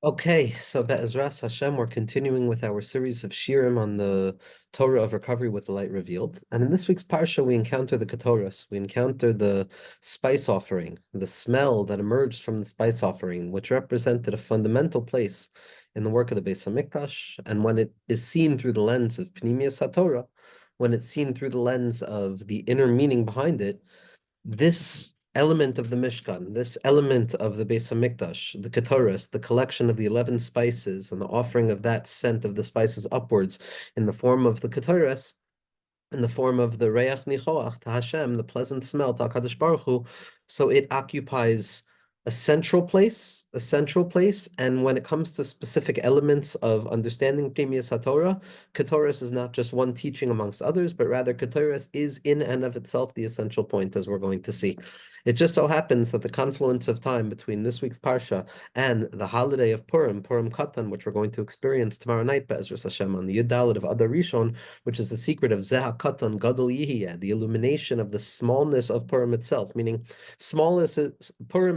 Okay, so Be'ezras Hashem, we're continuing with our series of shirim on the Torah of recovery with the light revealed. And in this week's parsha, we encounter the Katoras. We encounter the spice offering, the smell that emerged from the spice offering, which represented a fundamental place in the work of the Beis Hamikdash. And when it is seen through the lens of Pnimius HaTorah, when it's seen through the lens of the inner meaning behind it, this element of the Mishkan, this element of the Beis Hamikdash, the Ketores, the collection of the 11 spices and the offering of that scent of the spices upwards in the form of the Ketores, in the form of the Reach Nichoach to Hashem, the pleasant smell to HaKadosh Baruch Hu, so it occupies a central place, and when it comes to specific elements of understanding Pnimius HaTorah, Ketores is not just one teaching amongst others, but rather Ketores is in and of itself the essential point, as we're going to see. It just so happens that the confluence of time between this week's Parsha and the holiday of Purim, Purim Katan, which we're going to experience tomorrow night, Be'ezras Hashem, on the Yud Dalet of Adar Rishon, which is the secret of Zeh HaKatan Gadol Yihiyeh, the illumination of the smallness of Purim itself, meaning Purim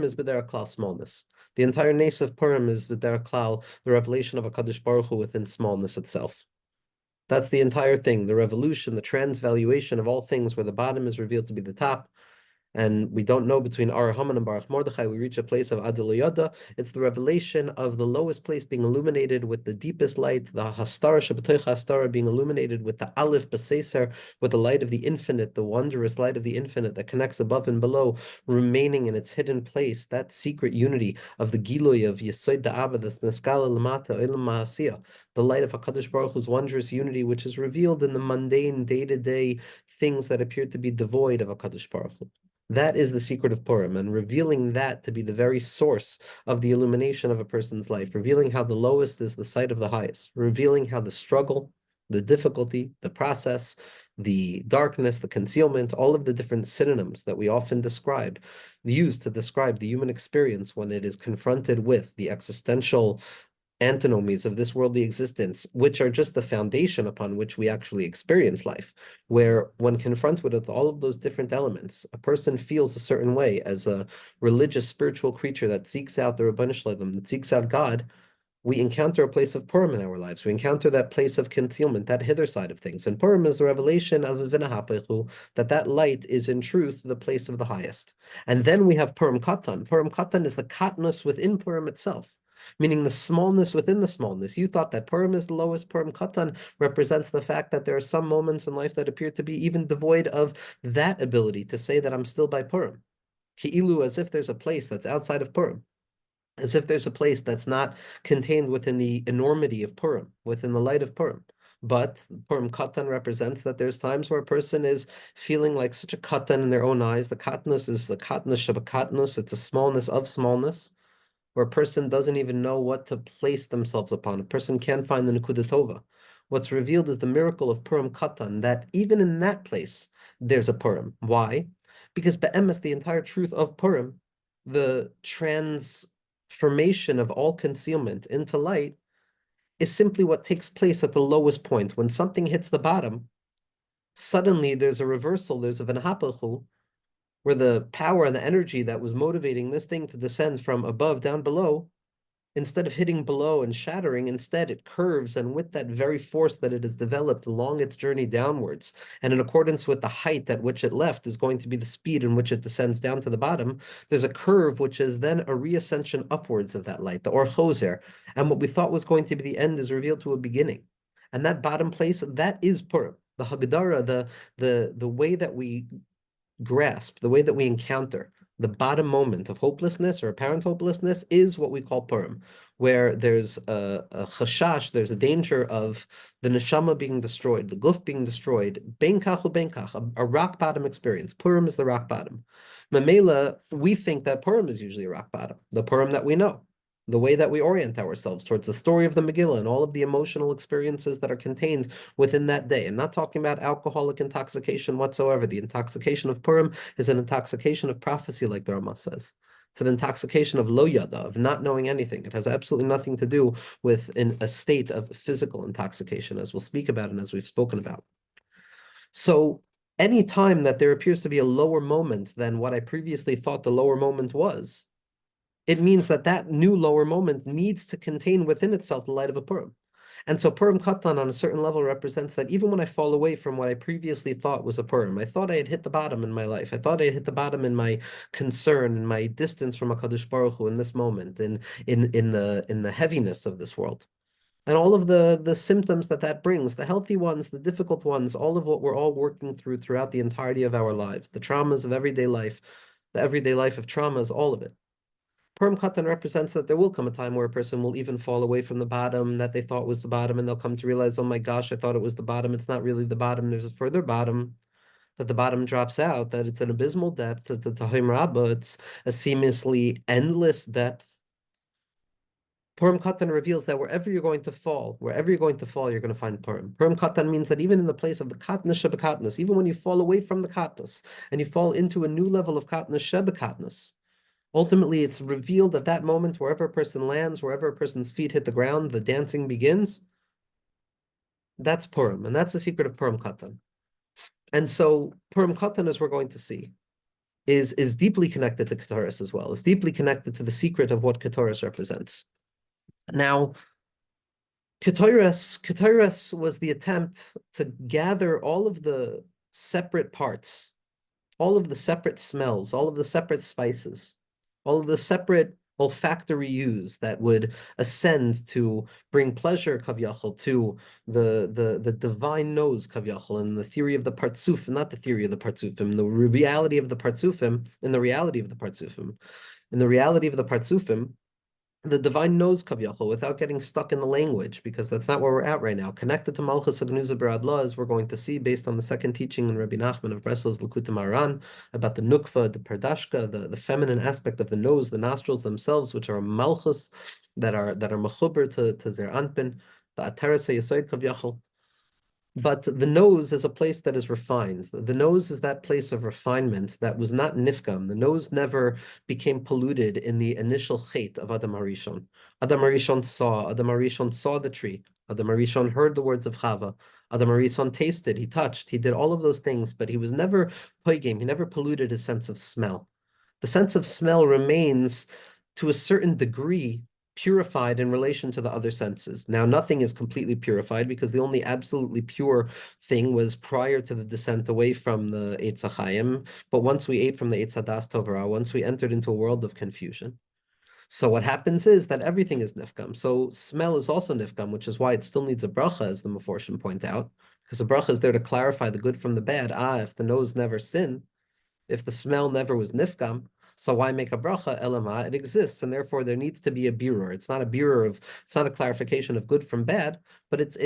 is B'derech Klal smallness. The entire nace of Purim is B'derech Klal, the revelation of HaKadosh Baruch Hu within smallness itself. That's the entire thing, the revolution, the transvaluation of all things, where the bottom is revealed to be the top, and we don't know between Ar Haman and Baruch Mordechai, we reach a place of Adil Yada. It's the revelation of the lowest place being illuminated with the deepest light, the Hastara Shabbatoich Hastara being illuminated with the Aleph Baseser, with the light of the infinite, the wondrous light of the infinite that connects above and below, remaining in its hidden place, that secret unity of the Giloy of Yesod Da'ava, the Neskala Lamata, Ilam Ma'asiyah, the light of HaKadosh Baruch Hu's wondrous unity, which is revealed in the mundane, day-to-day things that appear to be devoid of HaKadosh Baruch Hu. That is the secret of Purim, and revealing that to be the very source of the illumination of a person's life, revealing how the lowest is the sight of the highest, revealing how the struggle, the difficulty, the process, the darkness, the concealment, all of the different synonyms that we often use to describe the human experience when it is confronted with the existential antinomies of this worldly existence, which are just the foundation upon which we actually experience life, where when confronted with all of those different elements, a person feels a certain way as a religious, spiritual creature that seeks out the Rabbanu Shalom, that seeks out God. We encounter a place of Purim in our lives. We encounter that place of concealment, that hither side of things. And Purim is the revelation of Vinahapechu, that light is in truth the place of the highest. And then we have Purim Katan. Purim Katan is the katnus within Purim itself, meaning the smallness within the smallness. You thought that Purim is the lowest. Purim Katan represents the fact that there are some moments in life that appear to be even devoid of that ability to say that I'm still by Purim. Ki'ilu, as if there's a place that's outside of Purim, as if there's a place that's not contained within the enormity of Purim, within the light of Purim. But Purim Katan represents that there's times where a person is feeling like such a Katan in their own eyes. The Katnus is the Katnus Shabakatnus. It's a smallness of smallness, where a person doesn't even know what to place themselves upon. A person can't find the Nekuda Tova. What's revealed is the miracle of Purim Katan, that even in that place, there's a Purim. Why? Because Be'emes, the entire truth of Purim, the transformation of all concealment into light, is simply what takes place at the lowest point. When something hits the bottom, suddenly there's a reversal, there's a Venhapachu, where the power and the energy that was motivating this thing to descend from above down below, instead of hitting below and shattering, instead it curves, and with that very force that it has developed along its journey downwards, and in accordance with the height at which it left is going to be the speed in which it descends down to the bottom, there's a curve which is then a reascension upwards of that light, the Or Choser, and what we thought was going to be the end is revealed to a beginning. And that bottom place, that is Purim. The Haggadah, the way that we grasp, the way that we encounter the bottom moment of hopelessness or apparent hopelessness is what we call Purim, where there's a chashash, there's a danger of the neshama being destroyed, the guf being destroyed, ben kach ben kach, a rock bottom experience. Purim is the rock bottom. Mamela, we think that Purim is usually a rock bottom, the Purim that we know, the way that we orient ourselves towards the story of the Megillah and all of the emotional experiences that are contained within that day. And not talking about alcoholic intoxication whatsoever. The intoxication of Purim is an intoxication of prophecy, like the Ramah says. It's an intoxication of lo yada, of not knowing anything. It has absolutely nothing to do with a state of physical intoxication, as we'll speak about and as we've spoken about. So any time that there appears to be a lower moment than what I previously thought the lower moment was, it means that that new lower moment needs to contain within itself the light of a Purim. And so Purim Katan on a certain level represents that even when I fall away from what I previously thought was a Purim, I thought I had hit the bottom in my life. I thought I had hit the bottom in my concern and my distance from HaKadosh Baruch Hu in this moment, in the heaviness of this world. And all of the symptoms that that brings, the healthy ones, the difficult ones, all of what we're all working through throughout the entirety of our lives, the traumas of everyday life, the everyday life of traumas, all of it. Purim Katan represents that there will come a time where a person will even fall away from the bottom that they thought was the bottom, and they'll come to realize, oh my gosh, I thought it was the bottom. It's not really the bottom. There's a further bottom, that the bottom drops out, that it's an abysmal depth, that the Tahim Rabbah, it's a seamlessly endless depth. Purim Katan reveals that wherever you're going to fall, you're going to find Purim. Purim Katan means that even in the place of the Katniss Shebekatniss, even when you fall away from the Katniss and you fall into a new level of Katniss Shebekatniss, ultimately, it's revealed at that moment, wherever a person lands, wherever a person's feet hit the ground, the dancing begins. That's Purim, and that's the secret of Purim Katan. And so Purim Katan, as we're going to see, is deeply connected to Ketoris as well. It's deeply connected to the secret of what Ketoris represents. Now, Ketoris was the attempt to gather all of the separate parts, all of the separate smells, all of the separate spices, all of the separate olfactory hues that would ascend to bring pleasure, kavyachol, to the divine nose, kavyachol, and the theory of the partsuf, not the theory of the partsufim, the reality of the partsufim, and the reality of the partsufim. In the reality of the partsufim, the divine knows Kavyachol without getting stuck in the language, because that's not where we're at right now. Connected to Malchus Agnuza Beradla, as we're going to see based on the second teaching in Rabbi Nachman of Breslov's Likutei Moharan about the Nukva, the Perdashka, the feminine aspect of the nose, the nostrils themselves, which are Malchus, that are mechuber to their Anpin, the Ateres Yesod Kavyachol. But the nose is a place that is refined. The nose is that place of refinement that was not nifkam. The nose never became polluted in the initial chait of Adam Harishon. Adam Harishon saw the tree. Adam Harishon heard the words of Chava. Adam Harishon tasted, he touched, he did all of those things, but he was never poigim. He never polluted his sense of smell. The sense of smell remains to a certain degree purified in relation to the other senses. Now, nothing is completely purified because the only absolutely pure thing was prior to the descent away from the Eitz HaChaim. But once we ate from the Eitz HaDas Tovara, once we entered into a world of confusion. So what happens is that everything is nifkam. So smell is also nifkam, which is why it still needs a bracha, as the Meforshim point out, because a bracha is there to clarify the good from the bad. If the nose never sinned, if the smell never was nifkam, so why make a bracha? Elama, it exists, and therefore there needs to be a birur. It's not a birur of, it's not a clarification of good from bad, but it's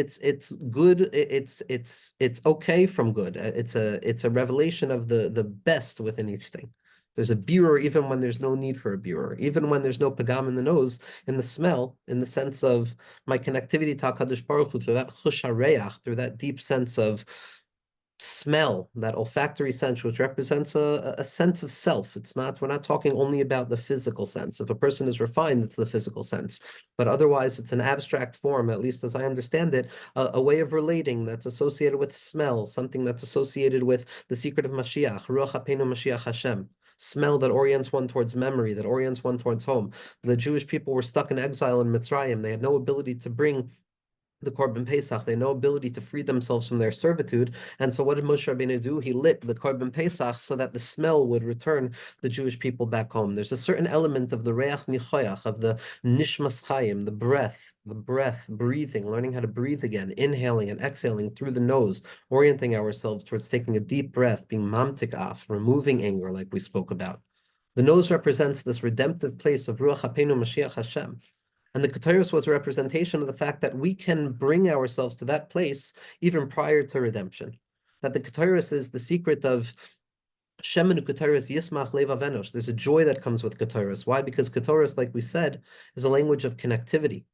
good. It's okay from good. It's a revelation of the best within each thing. There's a birur even when there's no need for a birur, even when there's no pagam in the nose, in the smell, in the sense of my connectivity to HaKadosh Baruch Hu, through that chush hareach, through that deep sense of smell, that olfactory sense, which represents a sense of self. We're not talking only about the physical sense. If a person is refined, it's the physical sense. But otherwise, it's an abstract form, at least as I understand it, a way of relating that's associated with smell, something that's associated with the secret of Mashiach, Ruach HaPeinu Mashiach Hashem. Smell that orients one towards memory, that orients one towards home. The Jewish people were stuck in exile in Mitzrayim. They had no ability to bring the Korban Pesach. They had no ability to free themselves from their servitude. And so what did Moshe Rabbeinu do? He lit the Korban Pesach so that the smell would return the Jewish people back home. There's a certain element of the Reach Nichoyach, of the Nishmas Chaim, the breath, breathing, learning how to breathe again, inhaling and exhaling through the nose, orienting ourselves towards taking a deep breath, being mamtik af, removing anger like we spoke about. The nose represents this redemptive place of Ruach HaPeinu Mashiach Hashem. And the Ketoros was a representation of the fact that we can bring ourselves to that place even prior to redemption. That the Ketoros is the secret of Shemenu Ketoros Yismach Leva Venosh. There's a joy that comes with Ketoros. Why? Because Ketoros, like we said, is a language of connectivity.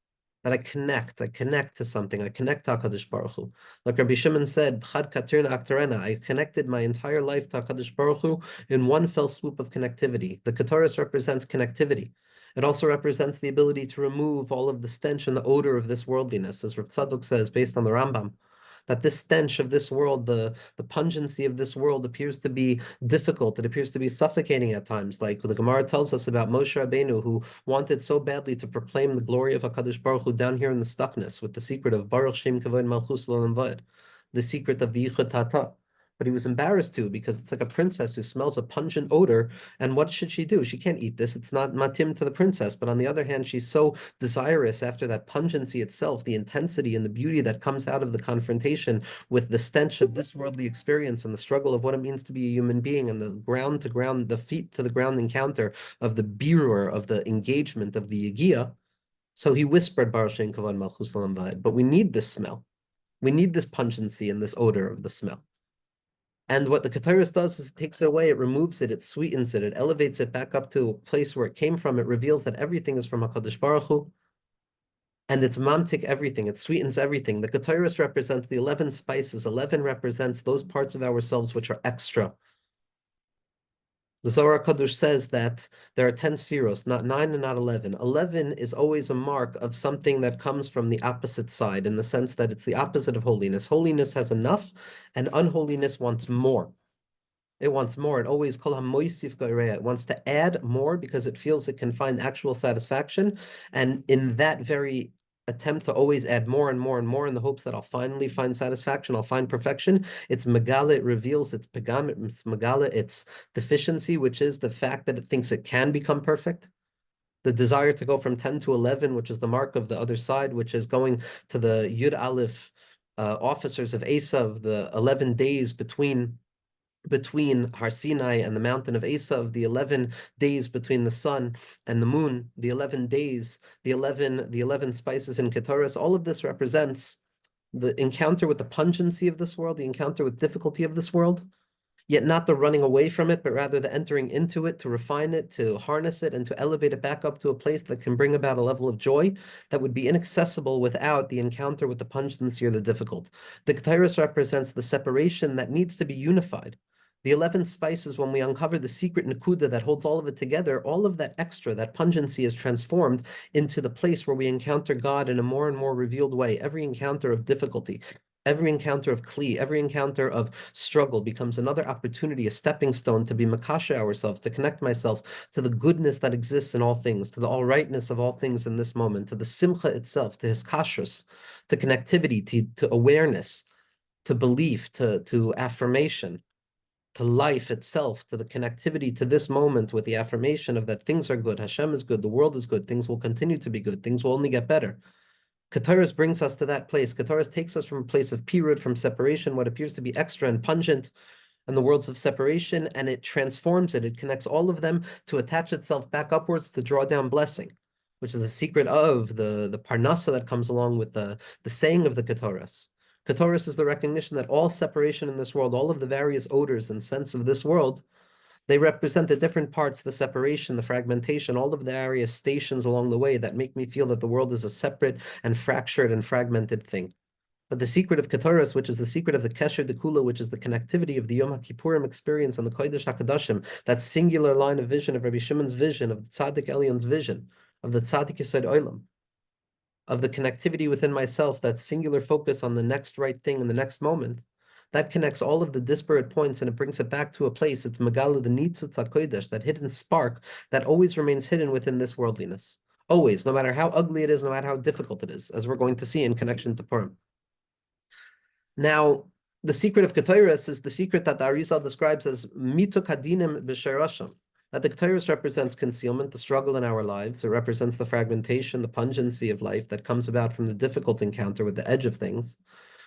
That I connect to something. I connect to HaKadosh Baruch Hu. Like Rabbi Shimon said, B'chad Katirna Aktarena, I connected my entire life to HaKadosh Baruch Hu in one fell swoop of connectivity. The Ketoros represents connectivity. It also represents the ability to remove all of the stench and the odor of this worldliness, as Rav Tzadok says, based on the Rambam, that this stench of this world, the pungency of this world appears to be difficult. It appears to be suffocating at times. Like the Gemara tells us about Moshe Rabbeinu, who wanted so badly to proclaim the glory of HaKadosh Baruch Hu down here in the stuckness with the secret of Baruch Shem Kavod Malchus L'Olam Va'ed, the secret of the Yichud Tata. But he was embarrassed to, because it's like a princess who smells a pungent odor. And what should she do? She can't eat this. It's not matim to the princess. But on the other hand, she's so desirous after that pungency itself, the intensity and the beauty that comes out of the confrontation with the stench of this worldly experience and the struggle of what it means to be a human being, and the ground to ground, the feet to the ground encounter of the birur, of the engagement of the Yigiyah. So he whispered, Baruch Shem Kavod Malchus L'Olam Va'ed. But we need this smell. We need this pungency and this odor of the smell. And what the Kataris does is it takes it away, it removes it, it sweetens it, it elevates it back up to a place where it came from. It reveals that everything is from HaKadosh Baruch Hu, and it's mamtik everything, it sweetens everything. The Kataris represents the 11 spices. 11 represents those parts of ourselves which are extra. The Zohar Kadosh says that there are 10 spheros, not 9 and not 11. 11 is always a mark of something that comes from the opposite side, in the sense that it's the opposite of holiness. Holiness has enough, and unholiness wants more. It wants more. It always kol hamoisif go'ereya. It wants to add more because it feels it can find actual satisfaction. And in that very attempt to always add more and more and more in the hopes that I'll finally find satisfaction, I'll find perfection, it's megala, it reveals its pegam, it's megala, its deficiency, which is the fact that it thinks it can become perfect. The desire to go from 10 to 11, which is the mark of the other side, which is going to the Yud Aleph officers of Esav, the 11 days between Har Sinai and the mountain of Esav, the 11 days between the sun and the moon, the 11 days, the 11 spices in Ketoras. All of this represents the encounter with the pungency of this world, the encounter with difficulty of this world, yet not the running away from it, but rather the entering into it, to refine it, to harness it, and to elevate it back up to a place that can bring about a level of joy that would be inaccessible without the encounter with the pungency or the difficult. The Ketoras represents the separation that needs to be unified. The 11 spices, when we uncover the secret Nakuda that holds all of it together, all of that extra, that pungency is transformed into the place where we encounter God in a more and more revealed way. Every encounter of difficulty, every encounter of kli, every encounter of struggle becomes another opportunity, a stepping stone to be makasha ourselves, to connect myself to the goodness that exists in all things, to the all rightness of all things in this moment, to the simcha itself, to his kashrus, to connectivity, to awareness, to belief, to affirmation, to life itself, to the connectivity to this moment with the affirmation of that things are good, Hashem is good, the world is good, things will continue to be good, things will only get better. Kataras brings us to that place. Kataras takes us from a place of pirud, from separation, what appears to be extra and pungent, and the worlds of separation, and it transforms it. It connects all of them to attach itself back upwards to draw down blessing, which is the secret of the parnasa that comes along with the saying of the Kataras. Kataris is the recognition that all separation in this world, all of the various odors and scents of this world, they represent the different parts, the separation, the fragmentation, all of the various stations along the way that make me feel that the world is a separate and fractured and fragmented thing. But the secret of Kataris, which is the secret of the Kesher Dekula, which is the connectivity of the Yom HaKippurim experience and the Kodesh HaKadoshim, that singular line of vision of Rabbi Shimon's vision, of the Tzaddik Elyon's vision, of the Tzaddik Yesod Olam, of the connectivity within myself, that singular focus on the next right thing in the next moment, that connects all of the disparate points and it brings it back to a place. It's Megala, the Nitzutz HaKodesh, that hidden spark that always remains hidden within this worldliness. Always, no matter how ugly it is, no matter how difficult it is, as we're going to see in connection to Purim. Now, the secret of Ketores is the secret that the Arizal describes as Mituk Hadinim B'Sherasham, that the Ketores represents concealment, the struggle in our lives. It represents the fragmentation, the pungency of life that comes about from the difficult encounter with the edge of things.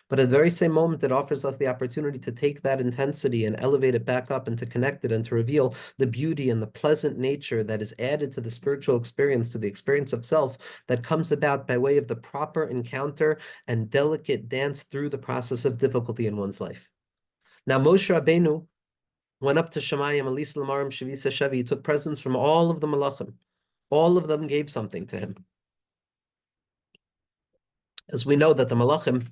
But at the very same moment, it offers us the opportunity to take that intensity and elevate it back up and to connect it and to reveal the beauty and the pleasant nature that is added to the spiritual experience, to the experience of self, that comes about by way of the proper encounter and delicate dance through the process of difficulty in one's life. Now, Moshe Rabbeinu went up to Shemayim, Elis Lamarim Shavisa Shevi. He took presents from all of the Malachim. All of them gave something to him. As we know that the Malachim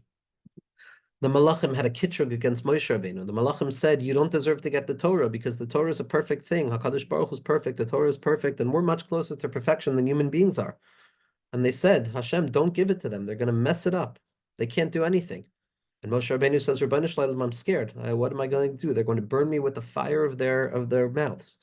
had a kitrug against Moshe Rabbeinu. The Malachim said, you don't deserve to get the Torah because the Torah is a perfect thing. HaKadosh Baruch Hu is perfect, the Torah is perfect, and we're much closer to perfection than human beings are. And they said, Hashem, don't give it to them. They're going to mess it up. They can't do anything. And Moshe Rabbeinu says, Rabbanu Shalom, I'm scared. What am I going to do? They're going to burn me with the fire of their mouths.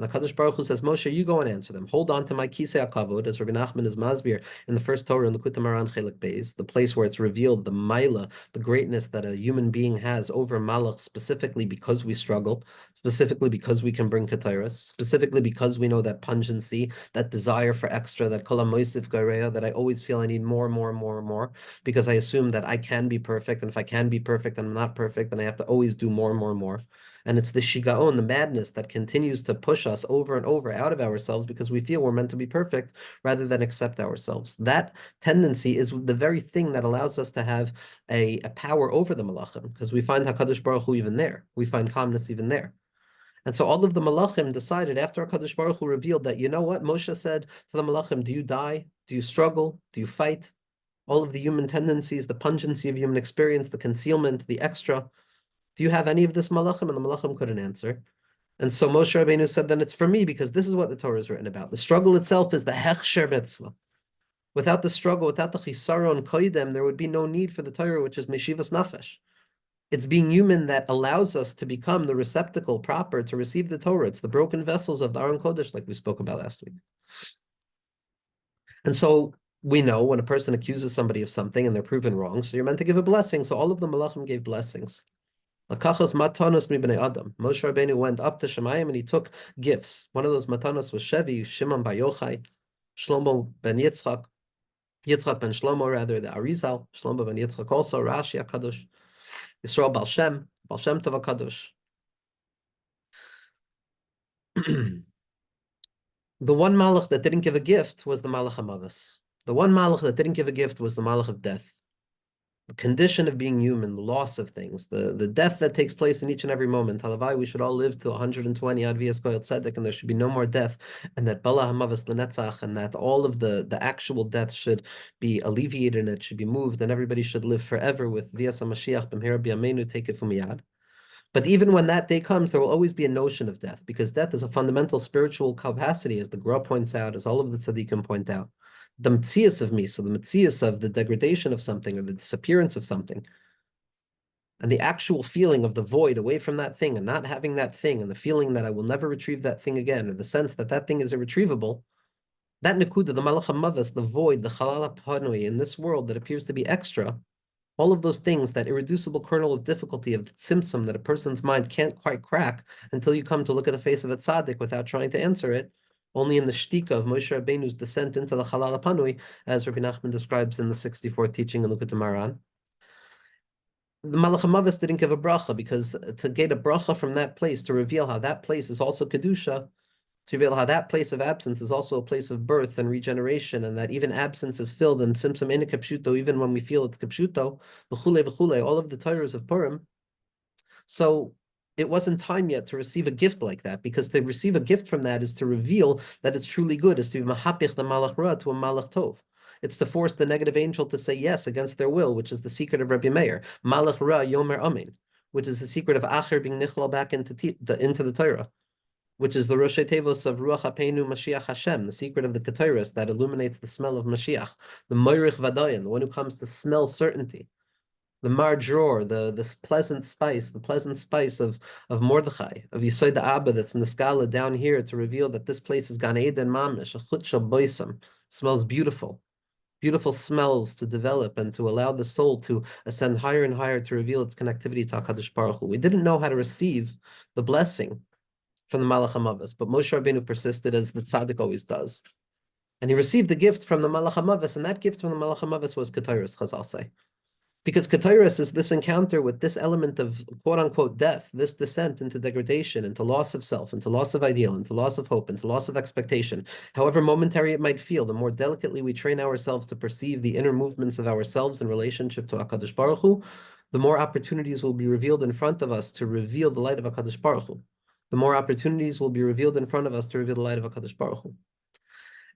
And HaKadosh Baruch Hu says, Moshe, you go and answer them. Hold on to my kisei hakavod, as Rabbi Nachman is masbir in the first Torah in the Likutei Moharan Chelik Beis, the place where it's revealed the maila, the greatness that a human being has over malach, specifically because we struggle, specifically because we can bring ketairos, specifically because we know that pungency, that desire for extra, that kol hamoisif gareya, that I always feel I need more, more, more, more, because I assume that I can be perfect, and if I can be perfect and I'm not perfect, then I have to always do more and more and more. And it's the shigaon, the madness, that continues to push us over and over out of ourselves because we feel we're meant to be perfect rather than accept ourselves. That tendency is the very thing that allows us to have a power over the malachim, because we find HaKadosh Baruch Hu even there. We find calmness even there. And so all of the malachim decided after HaKadosh Baruch Hu revealed that, you know what, Moshe said to the malachim, do you die? Do you struggle? Do you fight? All of the human tendencies, the pungency of human experience, the concealment, the extra. Do you have any of this malachim? And the malachim couldn't answer. And so Moshe Rabbeinu said, then it's for me, because this is what the Torah is written about. The struggle itself is the hechsher mitzvah. Without the struggle, without the chisaron koidem, there would be no need for the Torah, which is meshivas nafesh. It's being human that allows us to become the receptacle proper to receive the Torah. It's the broken vessels of the Aron Kodesh, like we spoke about last week. And so we know when a person accuses somebody of something and they're proven wrong, so you're meant to give a blessing. So all of the malachim gave blessings. Lakachas matanos mibnei Adam. Moshe Rabbeinu went up to Shemayim and he took gifts. One of those matanos was Shevi, Shimon bar Yochai, Shlomo ben Yitzchak, Yitzchak ben Shlomo, rather, the Arizal, Shlomo ben Yitzchak also, Rashi HaKadosh, Yisrael Baal Shem Tov HaKadosh. The one malach that didn't give a gift was the malach HaMavos. The one malach that didn't give a gift was the malach of death. The condition of being human, the loss of things, the death that takes place in each and every moment. Halavai, we should all live to 120 ad vias koyel tzedek, and there should be no more death, and that bala hamavas lenetzach, and that all of the actual death should be alleviated and it should be moved, and everybody should live forever with vias hamashiach b'mhera b'yameinu take it from yad. But even when that day comes, there will always be a notion of death, because death is a fundamental spiritual capacity, as the Gra points out, as all of the tzaddikim point out. The metzias of misa, the metzias of the degradation of something or the disappearance of something, and the actual feeling of the void away from that thing and not having that thing, and the feeling that I will never retrieve that thing again, or the sense that that thing is irretrievable, that nekuda, the malach hamavas, the void, the chalal panui in this world that appears to be extra, all of those things, that irreducible kernel of difficulty, of the tzimtzum that a person's mind can't quite crack until you come to look at the face of a tzaddik without trying to answer it, only in the shtika of Moshe Rabbeinu's descent into the Chalal HaPanui, as Rabbi Nachman describes in the 64th teaching in Likutei Moharan. The Malach HaMavos didn't give a bracha, because to get a bracha from that place, to reveal how that place is also Kedusha, to reveal how that place of absence is also a place of birth and regeneration, and that even absence is filled in simsim in kapshuto, even when we feel it's kapshuto, v'chule, all of the Torahs of Purim. So it wasn't time yet to receive a gift like that, because to receive a gift from that is to reveal that it's truly good, is to be mahapich the malach ra to a malach tov. It's to force the negative angel to say yes against their will, which is the secret of Rabbi Meir. Malach ra yomer amen, which is the secret of acher being nichlal back into the Torah, which is the Roshei Tevos of Ruach HaPeinu Mashiach Hashem, the secret of the Ketairos that illuminates the smell of Mashiach, the Moirich Vadayan, the one who comes to smell certainty, the Marjor, this pleasant spice, the pleasant spice of Mordechai, of Yesod Abba that's in the Scala down here to reveal that this place is Gan Eden Mamish, a Chut Shel Boisam, smells beautiful. Beautiful smells to develop and to allow the soul to ascend higher and higher to reveal its connectivity to HaKadosh Baruch Hu. We didn't know how to receive the blessing from the Malach HaMavos, but Moshe Rabbeinu persisted, as the tzaddik always does. And he received the gift from the Malach HaMavos, and that gift from the Malach HaMavos was Ketairos, Chazal say. Because Ketairos is this encounter with this element of quote-unquote death, this descent into degradation, into loss of self, into loss of ideal, into loss of hope, into loss of expectation. However momentary it might feel, the more delicately we train ourselves to perceive the inner movements of ourselves in relationship to HaKadosh Baruch Hu, the more opportunities will be revealed in front of us to reveal the light of HaKadosh Baruch Hu. The more opportunities will be revealed in front of us to reveal the light of HaKadosh Baruch Hu.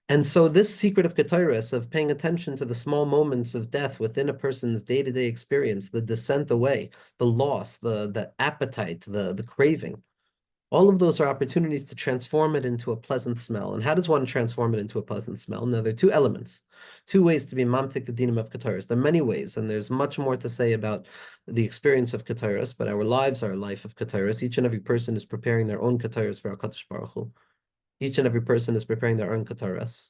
And so this secret of Ketairos, of paying attention to the small moments of death within a person's day-to-day experience, the descent away, the loss, the appetite, the craving, All of those are opportunities to transform it into a pleasant smell. And how does one transform it into a pleasant smell? Now, there are two elements, two ways to be mamtik the dinim of Kataris. There are many ways, and there's much more to say about the experience of Kataris, but our lives are a life of Kataris. Each and every person is preparing their own Kataris for HaKadosh Baruch Hu. Each and every person is preparing their own Kataris.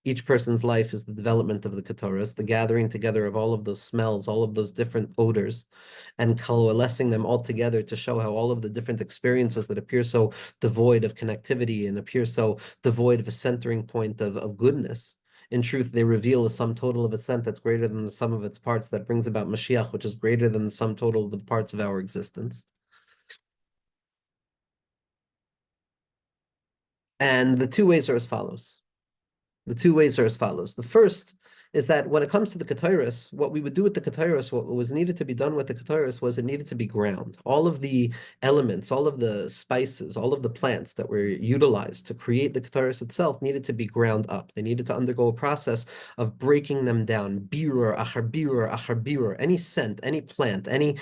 Each person's life is the development of the Kataras, the gathering together of all of those smells, all of those different odors, and coalescing them all together to show how all of the different experiences that appear so devoid of connectivity and appear so devoid of a centering point of goodness, in truth, they reveal a sum total of a scent that's greater than the sum of its parts, that brings about Mashiach, which is greater than the sum total of the parts of our existence. And the two ways are as follows. The two ways are as follows. The first is that when it comes to the Keteris, what we would do with the Keteris, what was needed to be done with the Keteris was it needed to be ground. All of the elements, all of the spices, all of the plants that were utilized to create the Keteris itself needed to be ground up. They needed to undergo a process of breaking them down. Birur, achar birur, achar birur. Any scent, any plant, any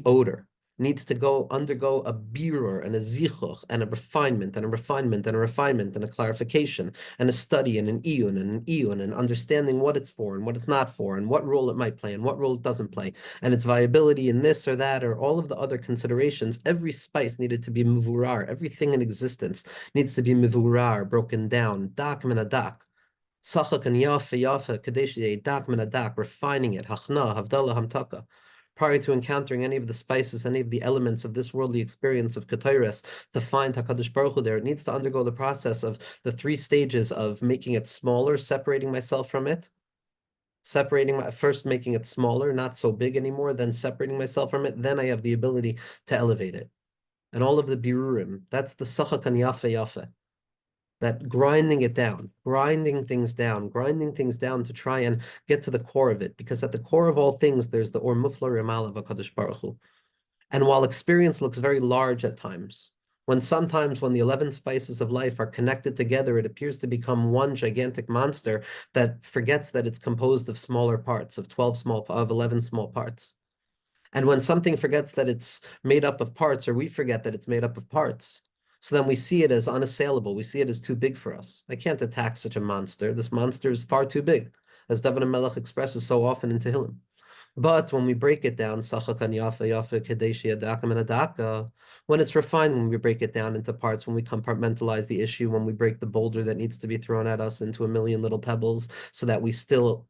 odor needs to undergo a birur and a zichuch and a refinement and a refinement and a refinement and a clarification and a study and an iyun and understanding what it's for and what it's not for and what role it might play and what role it doesn't play and its viability in this or that or all of the other considerations. Every spice needed to be mivurar. Everything in existence needs to be mivurar, broken down, dak min dak. Sachak and yafa, kadesh dak min dak, refining it, hachna, havdalah, hamtaka. Prior to encountering any of the spices, any of the elements of this worldly experience of Ketores, to find HaKadosh Baruch Hu there, it needs to undergo the process of the three stages of making it smaller, separating myself from it, first making it smaller, not so big anymore, then separating myself from it, then I have the ability to elevate it. And all of the birurim, that's the sachak and yafe, that grinding it down, grinding things down to try and get to the core of it. Because at the core of all things, there's the Or Mufla Rimal of HaKadosh Baruch Hu. And while experience looks very large at times, sometimes when the 11 spices of life are connected together, it appears to become one gigantic monster that forgets that it's composed of smaller parts, of 11 small parts. And when something forgets that it's made up of parts, or we forget that it's made up of parts, so then we see it as unassailable. We see it as too big for us. I can't attack such a monster. This monster is far too big, as David Melech expresses so often in Tehillim. But when we break it down, when it's refined, when we break it down into parts, when we compartmentalize the issue, when we break the boulder that needs to be thrown at us into a million little pebbles, so that we still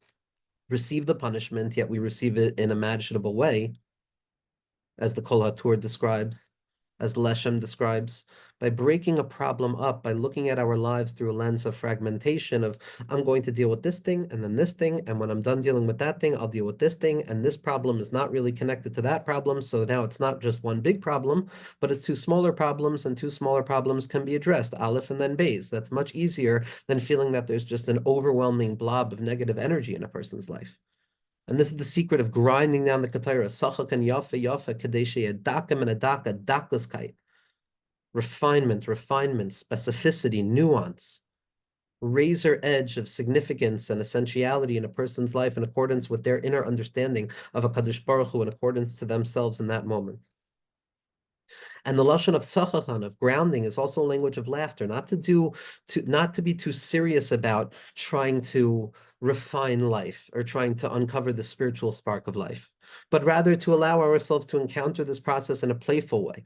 receive the punishment, yet we receive it in a manageable way, as the Kol HaTur describes, as Leshem describes, by breaking a problem up, by looking at our lives through a lens of fragmentation of, I'm going to deal with this thing and then this thing, and when I'm done dealing with that thing, I'll deal with this thing, and this problem is not really connected to that problem, so now it's not just one big problem, but it's two smaller problems, and two smaller problems can be addressed, Aleph and then Beis. That's much easier than feeling that there's just an overwhelming blob of negative energy in a person's life. And this is the secret of grinding down the Ketara. Sachak and yafa, kadeshe, adakim and adaka, dakuskite. Refinement, specificity, nuance, razor edge of significance and essentiality in a person's life in accordance with their inner understanding of HaKadosh Baruch Hu, in accordance to themselves in that moment. And the lashon of tzachachan, of grounding, is also a language of laughter, not to be too serious about trying to refine life or trying to uncover the spiritual spark of life, but rather to allow ourselves to encounter this process in a playful way,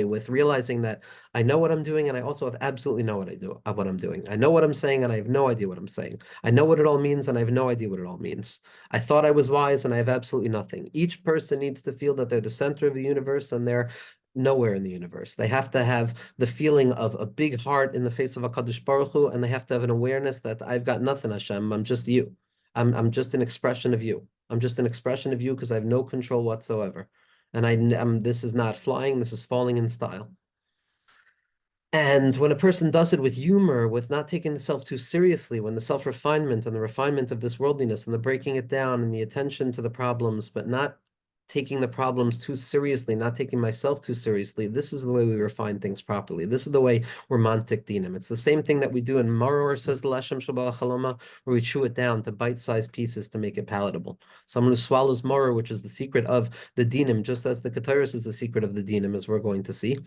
with realizing that I know what I'm doing and I also have absolutely no what I'm doing. I know what I'm saying and I have no idea what I'm saying. I know what it all means and I have no idea what it all means. I thought I was wise and I have absolutely nothing. Each person needs to feel that they're the center of the universe and they're nowhere in the universe. They have to have the feeling of a big heart in the face of HaKadosh Baruch Hu, and they have to have an awareness that I've got nothing, Hashem. I'm just you. I'm just an expression of you. I'm just an expression of you because I have no control whatsoever. And this is not flying, this is falling in style. And when a person does it with humor, with not taking the self too seriously, when the self-refinement and the refinement of this worldliness and the breaking it down and the attention to the problems, but not taking the problems too seriously, not taking myself too seriously, this is the way we refine things properly. This is the way we're mantik dinim. It's the same thing that we do in maror, says the Lashem Shabbat Chaloma, where we chew it down to bite-sized pieces to make it palatable. Someone who swallows maror, which is the secret of the dinim, just as the Keteris is the secret of the dinim, as we're going to see.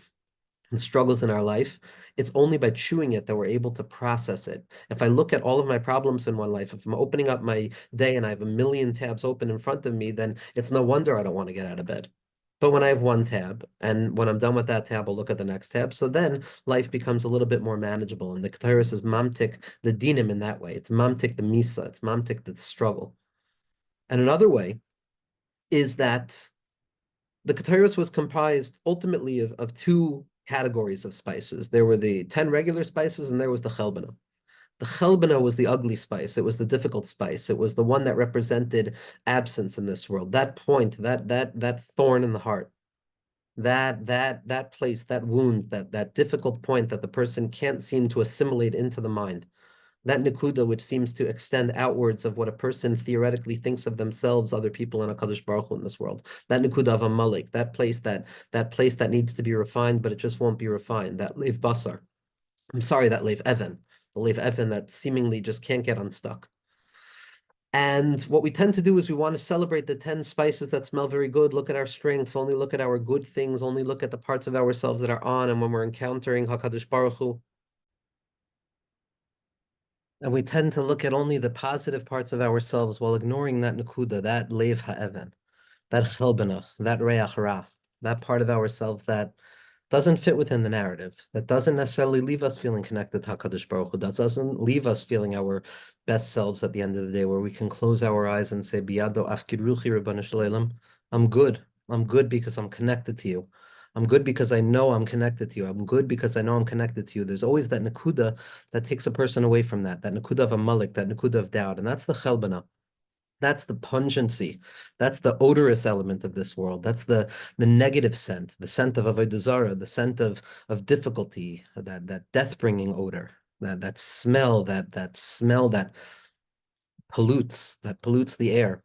and struggles in our life, it's only by chewing it that we're able to process it. If I look at all of my problems in one life, if I'm opening up my day and I have a million tabs open in front of me, then it's no wonder I don't want to get out of bed. But when I have one tab, and when I'm done with that tab, I'll look at the next tab. So then life becomes a little bit more manageable. And the Keteris is mamtik the dinim in that way. It's mamtik the misa. It's mamtik the struggle. And another way is that the Keteris was comprised ultimately of two categories of spices. There were the 10 regular spices, and there was the chelbana. The chelbana was the ugly spice. It was the difficult spice. It was the one that represented absence in this world. That point, that thorn in the heart, that place, that wound, that difficult point that the person can't seem to assimilate into the mind. That nikuda which seems to extend outwards of what a person theoretically thinks of themselves, other people, and HaKadosh Baruch Hu in this world. That nikuda of a malik, that place that needs to be refined, but it just won't be refined. That leiv basar. I'm sorry, that leiv even. The leiv even that seemingly just can't get unstuck. And what we tend to do is we want to celebrate the 10 spices that smell very good, look at our strengths, only look at our good things, only look at the parts of ourselves that are on, and when we're encountering HaKadosh Baruch Hu, and we tend to look at only the positive parts of ourselves while ignoring that nakuda, that leiv ha'even, that chelbana, that reach ra, that part of ourselves that doesn't fit within the narrative, that doesn't necessarily leave us feeling connected to HaKadosh Baruch Hu, that doesn't leave us feeling our best selves at the end of the day, where we can close our eyes and say, Biyado afkid ruchi Ribbana Shalom, I'm good. I'm good because I'm connected to you. I'm good because I know I'm connected to you. I'm good because I know I'm connected to you. There's always that nakuda that takes a person away from that nakuda of a malik, that nakuda of doubt, and that's the chelbana. That's the pungency. That's the odorous element of this world. That's the negative scent, the scent of avodah zarah, the scent of difficulty, that death-bringing odor, that smell, that smell that pollutes the air.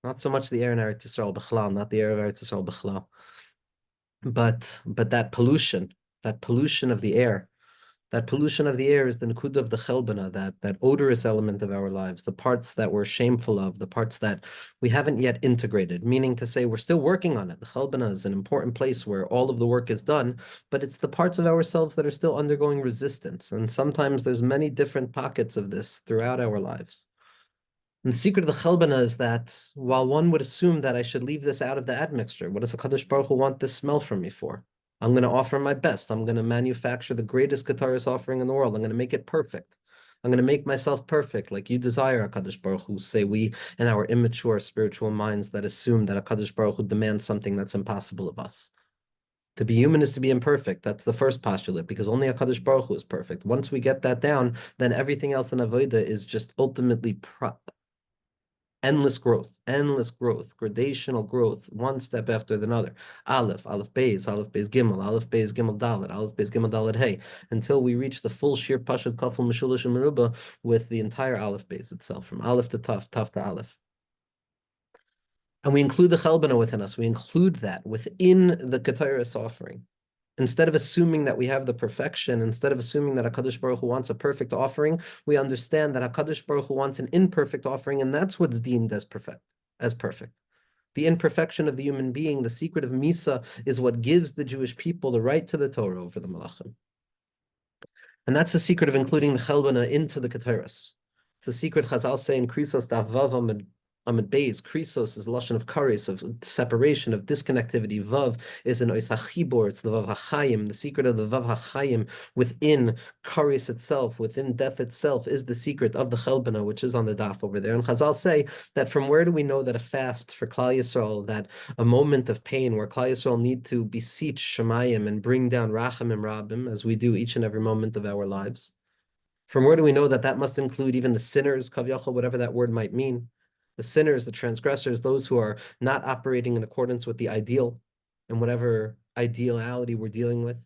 Not so much the air in Eretz Yisrael b'chlal, not the air of Eretz Yisrael b'chlal, but that pollution of the air. That pollution of the air is the nakuda of the chelbana, that odorous element of our lives, the parts that we're shameful of, the parts that we haven't yet integrated, meaning to say we're still working on it. The chelbana is an important place where all of the work is done, but it's the parts of ourselves that are still undergoing resistance. And sometimes there's many different pockets of this throughout our lives. And the secret of the chelbana is that while one would assume that I should leave this out of the admixture, what does HaKadosh Baruch Hu want this smell from me for? I'm going to offer my best. I'm going to manufacture the greatest guitarist offering in the world. I'm going to make it perfect. I'm going to make myself perfect, like you desire, HaKadosh Baruch Hu, say we in our immature spiritual minds that assume that HaKadosh Baruch Hu demands something that's impossible of us. To be human is to be imperfect. That's the first postulate, because only HaKadosh Baruch Hu is perfect. Once we get that down, then everything else in Avodah is just ultimately endless growth, gradational growth, one step after another. Aleph Beis, Gimel, Gimel Dalet, Gimel Dalet Hey, until we reach the full Shir Pashut Kafel Meshulish and Meruba with the entire Aleph Beis itself, from Aleph to Taf, Taf to Aleph. And we include the Chelbana within us. We include that within the Keteris offering. Instead of assuming that we have the perfection, instead of assuming that HaKadosh Baruch Hu wants a perfect offering, we understand that HaKadosh Baruch Hu wants an imperfect offering, and that's what's deemed as perfect. The imperfection of the human being, the secret of Misa, is what gives the Jewish people the right to the Torah over the Malachim. And that's the secret of including the Chelbana into the Keteris. It's a secret Chazal say in Krisos Daf Vav Amid Beis. Krisos is lashon of kares, of separation, of disconnectivity. Vav is an oisachibor. It's the Vav HaChaim. The secret of the Vav HaChaim within kares itself, within death itself, is the secret of the Chelbana, which is on the daf over there. And Chazal say that from where do we know that a fast for Klal Yisrael, that a moment of pain where Klal Yisrael need to beseech Shemayim and bring down Rachamim Rabim, as we do each and every moment of our lives? From where do we know that that must include even the sinners, Kavyachal, whatever that word might mean? The sinners, the transgressors, those who are not operating in accordance with the ideal and whatever ideality we're dealing with.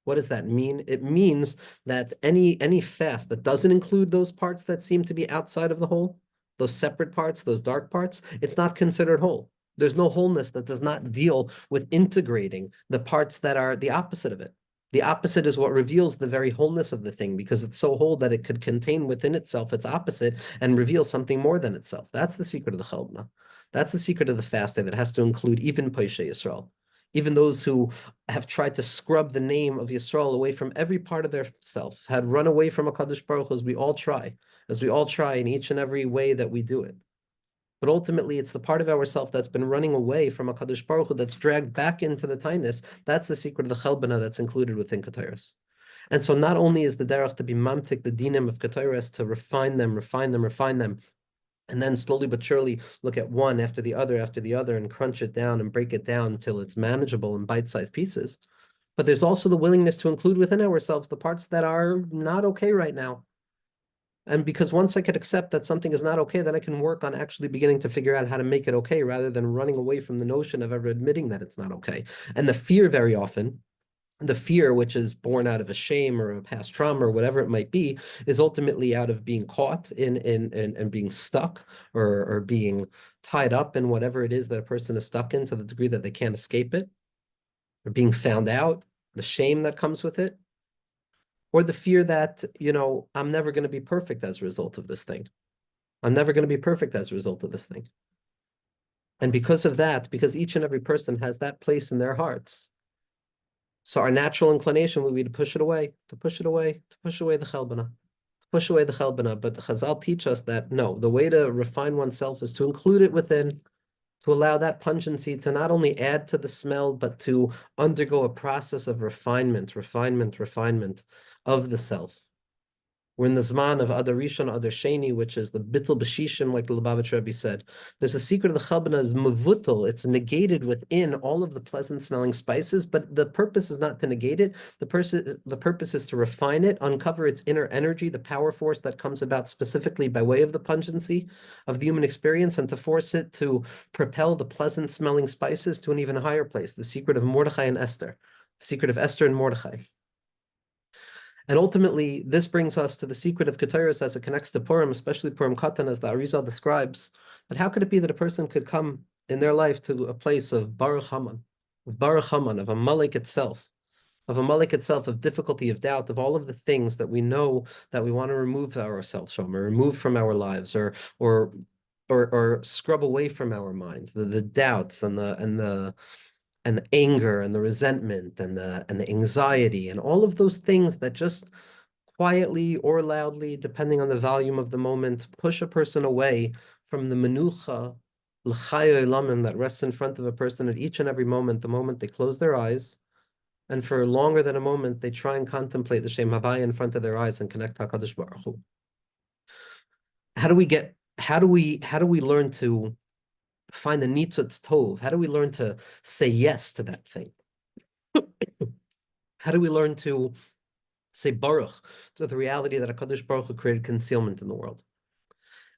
What does that mean? It means that any fast that doesn't include those parts that seem to be outside of the whole, those separate parts, those dark parts, it's not considered whole. There's no wholeness that does not deal with integrating the parts that are the opposite of it. The opposite is what reveals the very wholeness of the thing, because it's so whole that it could contain within itself its opposite and reveal something more than itself. That's the secret of the Chelbna. That's the secret of the fast, that it has to include even Poshei Yisrael, Even those who have tried to scrub the name of Yisrael away from every part of their self, had run away from HaKadosh Baruch Hu, as we all try in each and every way that we do it. But ultimately, it's the part of ourself that's been running away from HaKadosh Baruch Hu that's dragged back into the tightness. That's the secret of the Chelbana that's included within Ketores. And so not only is the derech to be mamtik, the dinim of Ketores, to refine them, and then slowly but surely look at one after the other, and crunch it down and break it down until it's manageable in bite-sized pieces. But there's also the willingness to include within ourselves the parts that are not okay right now. And because once I could accept that something is not okay, then I can work on actually beginning to figure out how to make it okay rather than running away from the notion of ever admitting that it's not okay. And the fear very often, the fear, which is born out of a shame or a past trauma or whatever it might be, is ultimately out of being caught in and being stuck or being tied up in whatever it is that a person is stuck in to the degree that they can't escape it, or being found out, the shame that comes with it, or the fear that, I'm never going to be perfect as a result of this thing. I'm never going to be perfect as a result of this thing. And because of that, because each and every person has that place in their hearts, so our natural inclination would be to push it away, to push away the chelbana, But Chazal teach us that no, the way to refine oneself is to include it within, to allow that pungency to not only add to the smell, but to undergo a process of refinement of the self. We're in the Zman of Adar Rishon, Adar Sheni, which is the Bittul B'Shishim, like the Lubavitch Rebbe said. There's a secret of the Chabana is Mavutal. It's negated within all of the pleasant smelling spices, but the purpose is not to negate it. The purpose is to refine it, uncover its inner energy, the power force that comes about specifically by way of the pungency of the human experience, and to force it to propel the pleasant smelling spices to an even higher place. The secret of Mordechai and Esther, the secret of Esther and Mordechai. And ultimately, this brings us to the secret of Ketores as it connects to Purim, especially Purim Katan, as the Arizal describes. But how could it be that a person could come in their life to a place of Baruch Haman, of a Malik itself, of difficulty, of doubt, of all of the things that we know that we want to remove ourselves from, or remove from our lives, or scrub away from our minds, the doubts and the anger and the resentment and the anxiety and all of those things that just quietly or loudly, depending on the volume of the moment, push a person away from the menucha l'chaya elamim that rests in front of a person at each and every moment, the moment they close their eyes. And for longer than a moment, they try and contemplate the Shem Havaya in front of their eyes and connect HaKadosh Baruch Hu. How do we learn to find the nitzutz tov? How do we learn to say yes to that thing? How do we learn to say baruch to the reality that HaKadosh Baruch Hu created concealment in the world?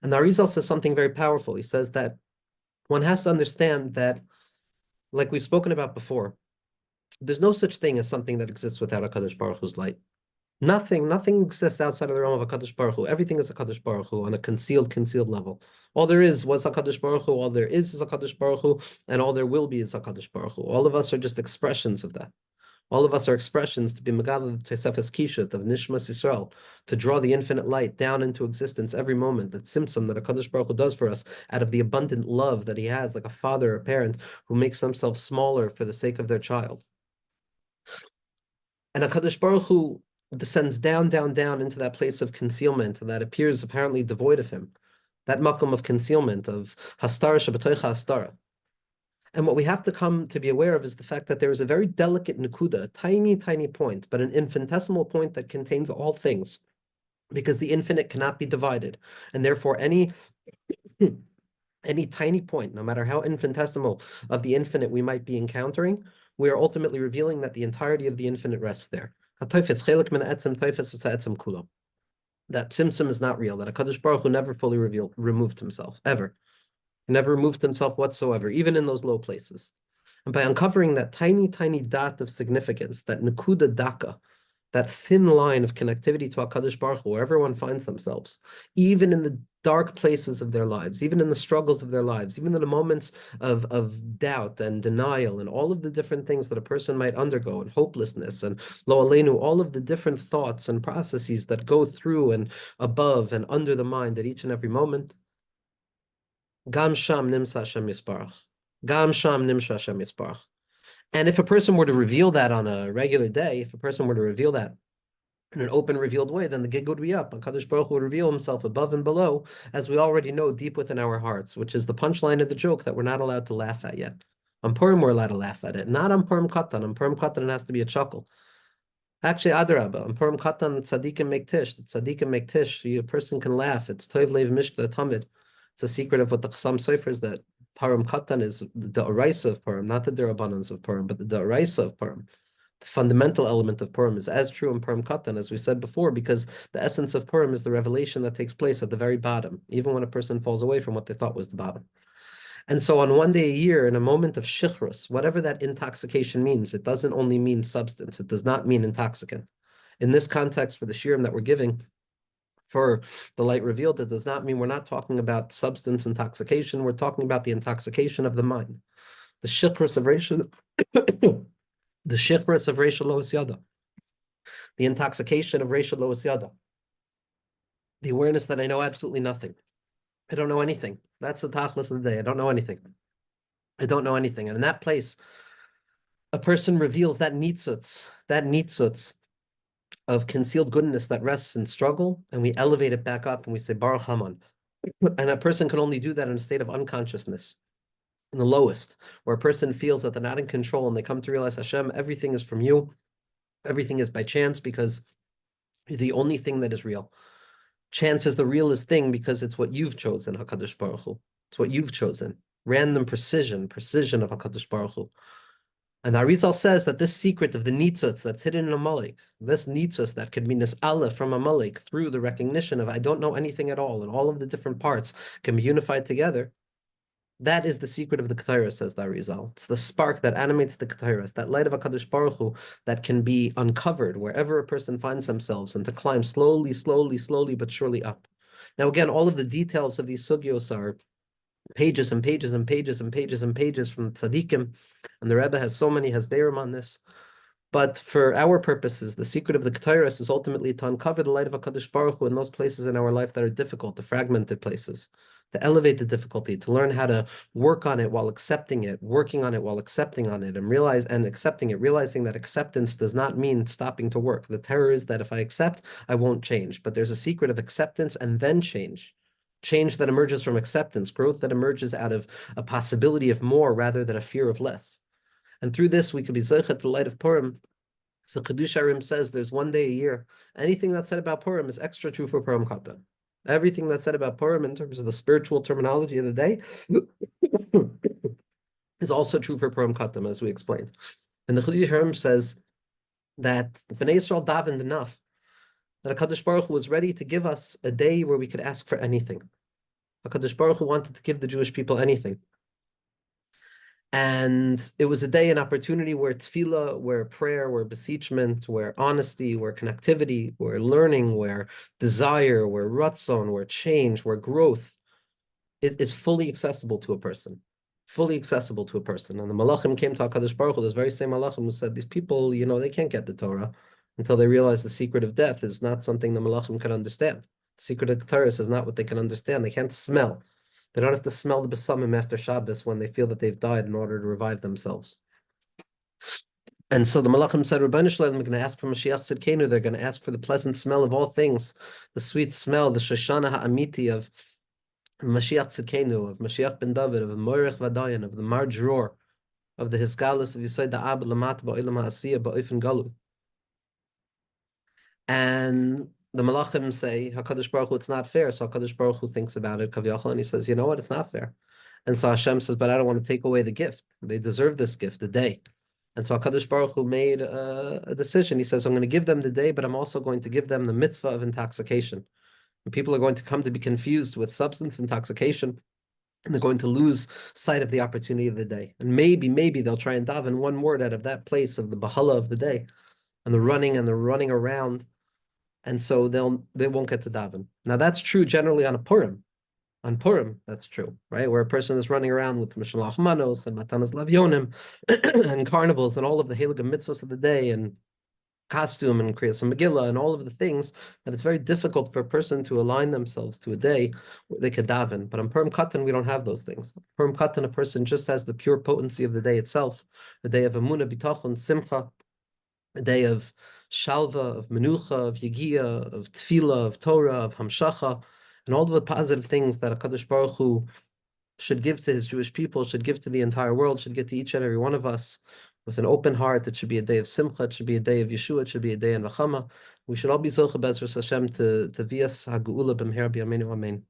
And the Arizal says something very powerful. He says that one has to understand that, like we've spoken about before, there's no such thing as something that exists without HaKadosh Baruch Hu's light. Nothing exists outside of the realm of HaKadosh Baruch Hu. Everything is HaKadosh Baruch Hu on a concealed level. All there is was HaKadosh Baruch Hu, all there is HaKadosh Baruch Hu, and all there will be is HaKadosh Baruch Hu. All of us are just expressions of that. All of us are expressions to be Megadol Tetzaveh Kishut of Nishmas Yisrael, to draw the infinite light down into existence every moment, that Tzimtzum that HaKadosh Baruch Hu does for us out of the abundant love that he has, like a father or a parent who makes themselves smaller for the sake of their child. And HaKadosh Baruch Hu descends down into that place of concealment that appears apparently devoid of him, that makom of concealment, of hastara shabatoicha hastara. And what we have to come to be aware of is the fact that there is a very delicate nekuda, a tiny point, but an infinitesimal point that contains all things, because the infinite cannot be divided. And therefore, any tiny point, no matter how infinitesimal of the infinite we might be encountering, we are ultimately revealing that the entirety of the infinite rests there. That tzimtzum is not real, that HaKadosh Baruch Hu never fully removed himself, ever. He never removed himself whatsoever, even in those low places. And by uncovering that tiny dot of significance, that nekuda daka, that thin line of connectivity to HaKadosh Baruch Hu, where everyone finds themselves, even in the dark places of their lives, even in the struggles of their lives, even in the moments of doubt and denial and all of the different things that a person might undergo, and hopelessness and lo aleinu, all of the different thoughts and processes that go through and above and under the mind at each and every moment. Gam sham nimsa Hashem yisparach. Gam sham nimsha Hashem yisparach. And if a person were to reveal that on a regular day, if a person were to reveal that in an open, revealed way, then the gig would be up. And Kadosh Baruch Hu would reveal himself above and below, as we already know deep within our hearts, which is the punchline of the joke that we're not allowed to laugh at yet. On Purim, we're allowed to laugh at it. Not on Purim Katan. On Purim Katan, it has to be a chuckle. Actually, Adarabah, on Purim Katan, tzaddikim make tish. The tzaddikim make tish. A person can laugh. It's toiv leiv mishta tamid. It's a secret of what the Chassam Sofer is, that Purim Katan is the oraisa of Purim, not the derabbanans of Purim, but the oraisa of Purim. The fundamental element of Purim is as true in Purim Katan, as we said before, because the essence of Purim is the revelation that takes place at the very bottom, even when a person falls away from what they thought was the bottom. And so on one day a year, in a moment of shichrus, whatever that intoxication means, it doesn't only mean substance, it does not mean intoxicant. In this context, for the shirim that we're giving, for the light revealed, it does not mean we're not talking about substance intoxication, we're talking about the intoxication of the mind. The shichrus of Rachel, the shichrus of Rachel Lois Yada, the intoxication of Rachel Lois Yada, the awareness that I know absolutely nothing. I don't know anything. That's the tachlis of the day. I don't know anything. I don't know anything. And in that place, a person reveals that nitzutz of concealed goodness that rests in struggle, and we elevate it back up and we say, Baruch Haman. And a person can only do that in a state of unconsciousness, in the lowest, where a person feels that they're not in control and they come to realize, Hashem, everything is from you. Everything is by chance because you're the only thing that is real. Chance is the realest thing because it's what you've chosen, HaKadosh Baruch Hu. It's what you've chosen. Random precision of HaKadosh Baruch Hu. And the Arizal says that this secret of the nitzutz that's hidden in Amalek, this nitzutz that could be nis'ala from Amalek through the recognition of I don't know anything at all, and all of the different parts can be unified together, that is the secret of the Ketara, says the Arizal. It's the spark that animates the Ketara. It's that light of HaKadosh Baruch Hu that can be uncovered wherever a person finds themselves and to climb slowly, but surely up. Now, again, all of the details of these sugyos are pages and pages and pages and pages and pages from tzaddikim, and the Rebbe has so many hasberim on this. But for our purposes, the secret of the Ketairos is ultimately to uncover the light of HaKadosh Baruch Hu in those places in our life that are difficult, the fragmented places, to elevate the difficulty, to learn how to work on it while accepting it, working on it while accepting on it, and accepting it, realizing that acceptance does not mean stopping to work. The terror is that if I accept, I won't change. But there's a secret of acceptance and then change. Change that emerges from acceptance, growth that emerges out of a possibility of more rather than a fear of less. And through this, we could be zeichet the light of Purim. So Chedush Harim says there's one day a year. Anything that's said about Purim is extra true for Purim Katan. Everything that's said about Purim in terms of the spiritual terminology of the day is also true for Purim Katan, as we explained. And the Chedush Harim says that Bnei Yisrael davened enough that HaKadosh Baruch Hu was ready to give us a day where we could ask for anything. HaKadosh Baruch Hu wanted to give the Jewish people anything. And it was a day, an opportunity where tefillah, where prayer, where beseechment, where honesty, where connectivity, where learning, where desire, where ratzon, where change, where growth is fully accessible to a person. Fully accessible to a person. And the Malachim came to HaKadosh Baruch Hu, those very same Malachim who said, these people, they can't get the Torah until they realize the secret of death is not something the Malachim can understand. The secret of Torah is not what they can understand. They can't smell. They don't have to smell the besamim after Shabbos when they feel that they've died in order to revive themselves. And so the Malachim said, Rebbeinu Shalom, they're going to ask for Mashiach Tzidkenu. They're going to ask for the pleasant smell of all things, the sweet smell, the Shoshana Ha'amiti of Mashiach Tzidkenu, of Mashiach ben David, of Moirech Vadayan, of the Mar Dror, of the Hisgalus of Yisai Da'ab Lamat Ba'ilam Ha'asiyah Ba'ifin Galu. And the Malachim say, HaKadosh Baruch Hu, it's not fair. So HaKadosh Baruch Hu thinks about it, Kaviyachal, and he says, you know what, it's not fair. And so Hashem says, but I don't want to take away the gift. They deserve this gift, the day. And so HaKadosh Baruch Hu made a decision. He says, I'm going to give them the day, but I'm also going to give them the mitzvah of intoxication. And people are going to come to be confused with substance intoxication, and they're going to lose sight of the opportunity of the day. And maybe they'll try and daven one word out of that place of the Bahala of the day, and the running around. And so they won't get to daven. Now that's true generally on a Purim. On Purim, that's true, right? Where a person is running around with Mishalach Manos and Matanas Lavyonim and carnivals and all of the Heilige mitzvahs of the day and costume and create some Megillah and all of the things, that it's very difficult for a person to align themselves to a day where they could daven. But on Purim Katan, we don't have those things. Purim Katan, a person just has the pure potency of the day itself, the day of Emunah, Bitachon, Simcha, a day of Shalva, of Menucha, of Yegiya, of Tefillah, of Torah, of Hamshacha, and all of the positive things that HaKadosh Baruch Hu should give to his Jewish people, should give to the entire world, should give to each and every one of us with an open heart. It should be a day of Simcha, it should be a day of Yeshua, it should be a day in Vachama. We should all be Zocha Bezras Hashem to Vias HaGeula B'mher B'yameinu Amen.